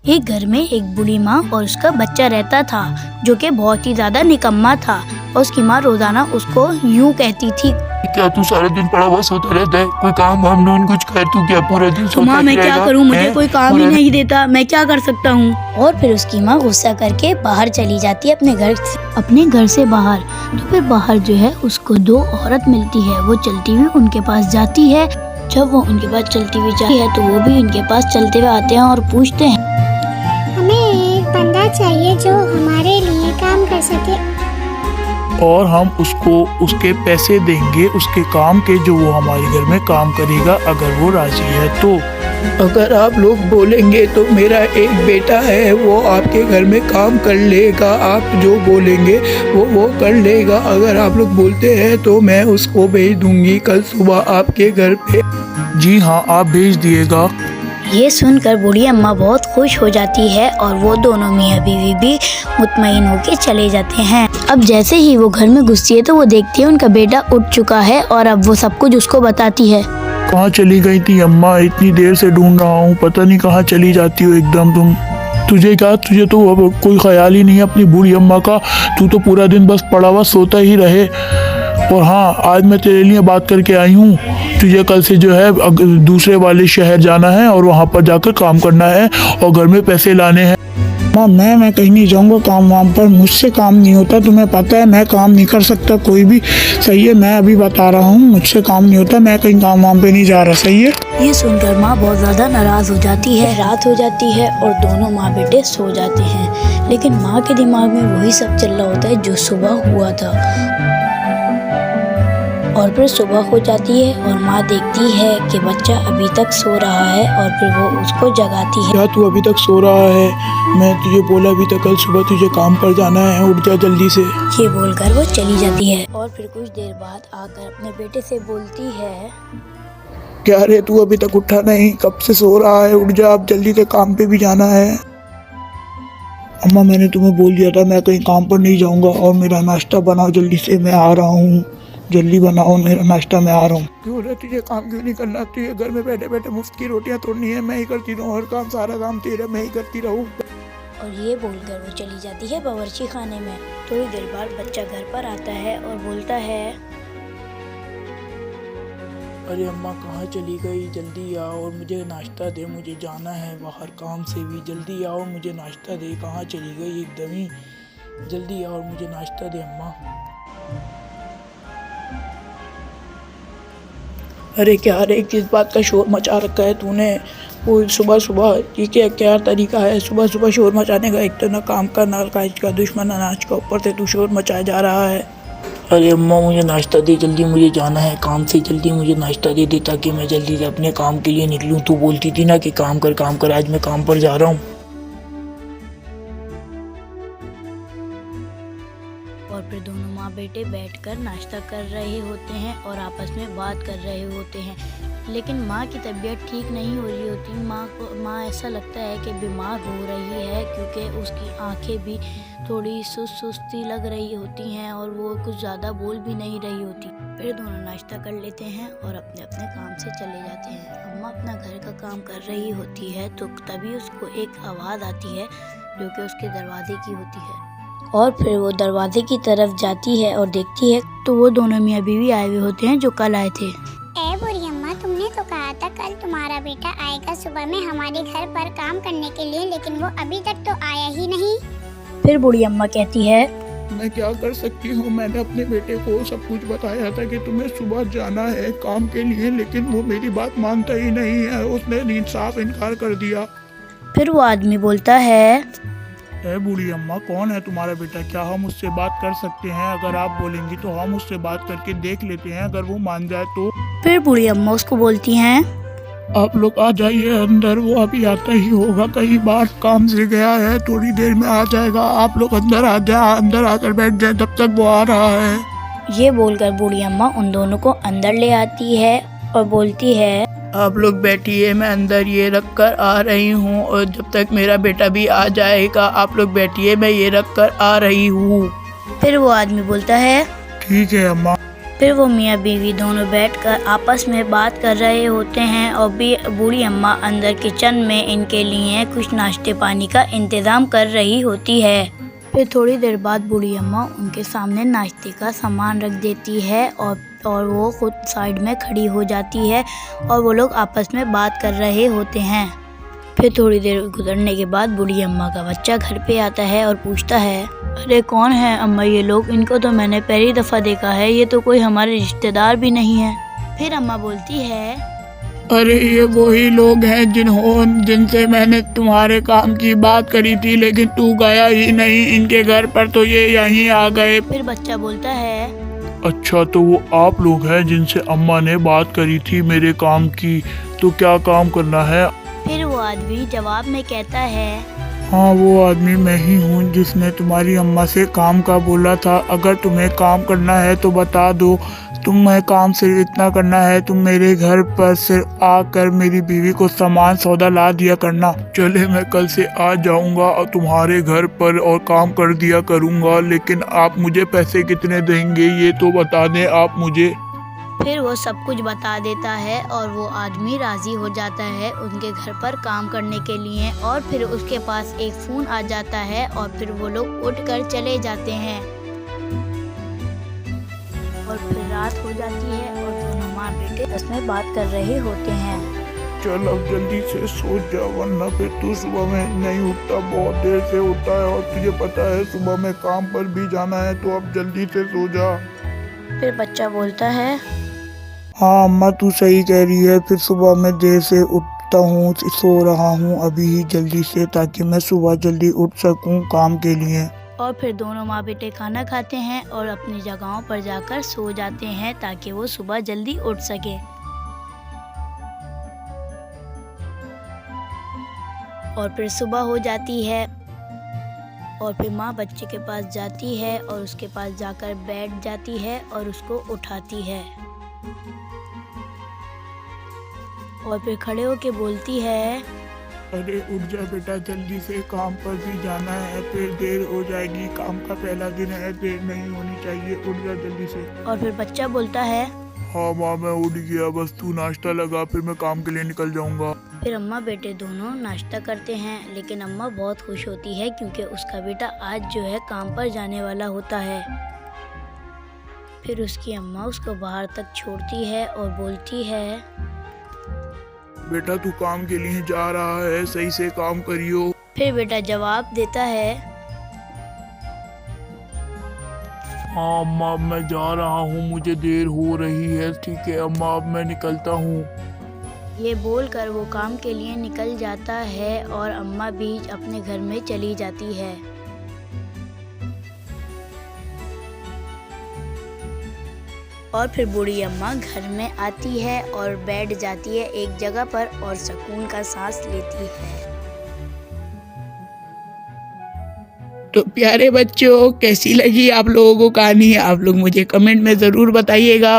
एक घर में एक बूढ़ी माँ और उसका बच्चा रहता था, जो कि बहुत ही ज्यादा निकम्मा था। और उसकी माँ रोजाना उसको यूँ कहती थी, क्या तू सारा दिन पड़ा हुआ सोता रहता है? कोई काम वाम नून कुछ कर, तू क्या पूरा दिन सोता माँ मैं क्या रहेगा? करूँ, मुझे हैं? कोई काम ही नहीं देता, मैं क्या कर सकता हूँ। और फिर उसकी माँ गुस्सा करके बाहर चली जाती है अपने घर से बाहर। तो फिर बाहर जो है उसको दो औरत मिलती है। वो चलती हुई उनके पास जाती है। जब वो उनके पास चलती हुई जाती है तो वो भी इनके पास चलते हुए आते हैं और पूछते हैं, हमें एक बंदा चाहिए जो हमारे लिए काम कर सके और हम उसको उसके पैसे देंगे उसके काम के, जो वो हमारे घर में काम करेगा अगर वो राजी है तो। अगर आप लोग बोलेंगे तो मेरा एक बेटा है, वो आपके घर में काम कर लेगा। आप जो बोलेंगे वो कर लेगा। अगर आप लोग बोलते हैं तो मैं उसको भेज दूंगी कल सुबह आपके घर पे। जी हाँ, आप भेज दिएगा। ये सुनकर बूढ़ी अम्मा बहुत खुश हो जाती है और वो दोनों मियाँ बीवी भी मुतमईन होके चले जाते हैं। अब जैसे ही वो घर में घुसती है तो वो देखती है उनका बेटा उठ चुका है और अब वो सब कुछ उसको बताती है। कहाँ चली गई थी अम्मा? इतनी देर से ढूंढ रहा हूँ, पता नहीं कहाँ चली जाती हो एकदम तुम। तुझे तो अब कोई ख्याल ही नहीं है अपनी बूढ़ी अम्मा का। तू तो पूरा दिन बस पड़ा हुआ सोता ही रहे। और हाँ, आज मैं तेरे लिए बात करके आई हूँ। तुझे कल से जो है दूसरे वाले शहर जाना है और वहाँ पर जाकर काम करना है और घर में पैसे लाने हैं। माँ मैं कहीं नहीं जाऊँगा काम वाम पर। मुझसे काम नहीं होता, तुम्हें पता है मैं काम नहीं कर सकता कोई भी। सही है, मैं अभी बता रहा हूँ मुझसे काम नहीं होता, मैं कहीं काम वाम पे नहीं जा रहा। सही है। ये सुनकर माँ बहुत ज़्यादा नाराज़ हो जाती है। रात हो जाती है और दोनों माँ बेटे सो जाते हैं, लेकिन माँ के दिमाग में वही सब चल रहा होता है जो सुबह हुआ था। और फिर सुबह हो जाती है और माँ देखती है कि बच्चा अभी तक सो रहा है और फिर वो उसको जगाती है। क्या तू अभी तक सो रहा है? मैं तुझे बोला भी था कल सुबह तुझे काम पर जाना है, उठ जा जल्दी से। ये बोलकर वो चली जाती है और फिर कुछ देर बाद आकर अपने बेटे से बोलती है, क्या रे तू अभी तक उठा नहीं? कब से सो रहा है? उठ जा, अब जल्दी से काम पे भी जाना है। अम्मा मैंने तुम्हें बोल दिया था मैं कहीं काम पर नहीं जाऊंगा। और मेरा नाश्ता बनाओ जल्दी से, मैं आ रहा हूँ। जल्दी बनाओ मेरा नाश्ता, मैं आ रहा हूँ। क्यों रे तुझे काम क्यों नहीं करना? तुझे घर में बैठे बैठे मुफ्त की रोटियां तोड़नी है, मैं ही करती रहूँ। हर काम सारा काम तेरा मैं ही करती रहूँ। और ये बोलकर वो चली जाती है बावर्ची खाने में। थोड़ी देर बाद बच्चा घर पर आता है और बोलता है, अरे अम्मा कहाँ चली गई? जल्दी आओ और मुझे नाश्ता दे, मुझे जाना है बाहर काम से भी। जल्दी आओ मुझे नाश्ता दे। कहाँ चली गई एकदम ही? जल्दी आओ मुझे नाश्ता दे अम्मा। अरे क्या रे, किस बात का शोर मचा रखा है तूने? वो सुबह सुबह ये क्या तरीका है सुबह सुबह शोर मचाने का? एक तो ना काम का ना काज का, दुश्मन अनाज का, ऊपर से तू शोर मचाया जा रहा है। अरे अम्मा मुझे नाश्ता दे जल्दी, मुझे जाना है काम से। जल्दी मुझे नाश्ता दे दे ताकि मैं जल्दी से अपने काम के लिए निकलूं। तू बोलती थी ना कि काम कर, आज मैं काम पर जा रहा हूँ। और फिर दोनों माँ बेटे बैठकर नाश्ता कर रहे होते हैं और आपस में बात कर रहे होते हैं। लेकिन माँ की तबीयत ठीक नहीं हो रही होती। माँ ऐसा लगता है कि बीमार हो रही है, क्योंकि उसकी आंखें भी थोड़ी सुस्ती लग रही होती हैं और वो कुछ ज़्यादा बोल भी नहीं रही होती। फिर दोनों नाश्ता कर लेते हैं और अपने अपने काम से चले जाते हैं। अम्मा अपना घर का काम कर रही होती है तो तभी उसको एक आवाज़ आती है जो कि उसके दरवाजे की होती है। और फिर वो दरवाजे की तरफ जाती है और देखती है तो वो दोनों मियाँ बीवी आए हुए होते हैं जो कल आए थे। ए बुढ़ी अम्मा, तुमने तो कहा था कल तुम्हारा बेटा आएगा सुबह में हमारे घर पर काम करने के लिए, लेकिन वो अभी तक तो आया ही नहीं। फिर बूढ़ी अम्मा कहती है, मैं क्या कर सकती हूँ? मैंने अपने बेटे को सब कुछ बताया था कि तुम्हें सुबह जाना है काम के लिए, लेकिन वो मेरी बात मानता ही नहीं है। उसने साफ इनकार कर दिया। फिर वो आदमी बोलता है, बूढ़ी अम्मा कौन है तुम्हारा बेटा? क्या हम उससे बात कर सकते हैं? अगर आप बोलेंगी तो हम उससे बात करके देख लेते हैं, अगर वो मान जाए तो। फिर बूढ़ी अम्मा उसको बोलती हैं, आप लोग आ जाइए अंदर, वो अभी आता ही होगा, कहीं बाहर काम से गया है, थोड़ी देर में आ जाएगा। आप लोग अंदर आ जाए, अंदर आकर बैठ जाए, तब तक वो आ रहा है। ये बोलकर बूढ़ी अम्मा उन दोनों को अंदर ले आती है और बोलती है, आप लोग बैठिए, मैं अंदर ये रख कर आ रही हूँ, और जब तक मेरा बेटा भी आ जाएगा आप लोग बैठिए, मैं ये रख कर आ रही हूँ। फिर वो आदमी बोलता है, ठीक है अम्मा। फिर वो मियाँ बीवी दोनों बैठकर आपस में बात कर रहे होते हैं और बूढ़ी अम्मा अंदर किचन में इनके लिए कुछ नाश्ते पानी का इंतज़ाम कर रही होती है। फिर थोड़ी देर बाद बूढ़ी अम्मा उनके सामने नाश्ते का सामान रख देती है और वो खुद साइड में खड़ी हो जाती है और वो लोग आपस में बात कर रहे होते हैं। फिर थोड़ी देर गुजरने के बाद बूढ़ी अम्मा का बच्चा घर पे आता है और पूछता है, अरे कौन है अम्मा ये लोग? इनको तो मैंने पहली दफ़ा देखा है, ये तो कोई हमारे रिश्तेदार भी नहीं है। फिर अम्मा बोलती है, अरे ये वही लोग हैं जिनसे मैंने तुम्हारे काम की बात करी थी, लेकिन तू गया ही नहीं इनके घर पर, तो ये यहीं आ गए। फिर बच्चा बोलता है, अच्छा तो वो आप लोग हैं जिनसे अम्मा ने बात करी थी मेरे काम की, तो क्या काम करना है? फिर वो आदमी जवाब में कहता है, हाँ वो आदमी मैं ही हूँ जिसने तुम्हारी अम्मा से काम का बोला था। अगर तुम्हें काम करना है तो बता दो। तुम्हें काम सिर्फ इतना करना है, तुम मेरे घर पर सिर्फ आकर मेरी बीवी को सामान सौदा ला दिया करना। चले मैं कल से आ जाऊंगा और तुम्हारे घर पर और काम कर दिया करूंगा, लेकिन आप मुझे पैसे कितने देंगे ये तो बता दें आप मुझे। फिर वो सब कुछ बता देता है और वो आदमी राज़ी हो जाता है उनके घर पर काम करने के लिए। और फिर उसके पास एक फ़ोन आ जाता है और फिर वो लोग उठकर चले जाते हैं। और फिर रात हो जाती है और दोनों माँ बेटे आपस में बात कर रहे होते हैं। चल अब जल्दी से सो जा, वरना फिर तू सुबह में नहीं उठता, बहुत देर से उठता है और तुझे पता है सुबह में काम पर भी जाना है, तो अब जल्दी से सो जा। फिर बच्चा बोलता है, हाँ अम्मा तू सही कह रही है, फिर सुबह मैं देर से उठता हूँ, सो रहा हूँ अभी ही जल्दी से, ताकि मैं सुबह जल्दी उठ सकूँ काम के लिए। और फिर दोनों माँ बेटे खाना खाते हैं और अपनी जगहों पर जाकर सो जाते हैं ताकि वो सुबह जल्दी उठ सके। और फिर सुबह हो जाती है और फिर माँ बच्चे के पास जाती है और उसके पास जाकर बैठ जाती है और उसको उठाती है और फिर खड़े होके बोलती है, अरे उठ जा बेटा, जल्दी से काम पर भी जाना है, फिर देर हो जाएगी, काम का पहला दिन है, देर नहीं होनी चाहिए, उठ जा जल्दी से। और फिर बच्चा बोलता है, हाँ माँ मैं उठ गया, बस तू नाश्ता लगा फिर मैं काम के लिए निकल जाऊंगा। फिर अम्मा बेटे दोनों नाश्ता करते हैं, लेकिन अम्मा बहुत खुश होती है क्योंकि उसका बेटा आज जो है काम पर जाने वाला होता है। फिर उसकी अम्मा उसको बाहर तक छोड़ती है और बोलती है, बेटा तू काम के लिए जा रहा है, सही से काम करियो। फिर बेटा जवाब देता है, हाँ अम्मा अब मैं जा रहा हूँ, मुझे देर हो रही है। ठीक है अम्मा अब मैं निकलता हूँ। ये बोलकर वो काम के लिए निकल जाता है और अम्मा भी अपने घर में चली जाती है। और फिर बूढ़ी अम्मा घर में आती है और बैठ जाती है एक जगह पर और सुकून का सांस लेती है। तो प्यारे बच्चों, कैसी लगी आप लोगों को कहानी? आप लोग मुझे कमेंट में ज़रूर बताइएगा।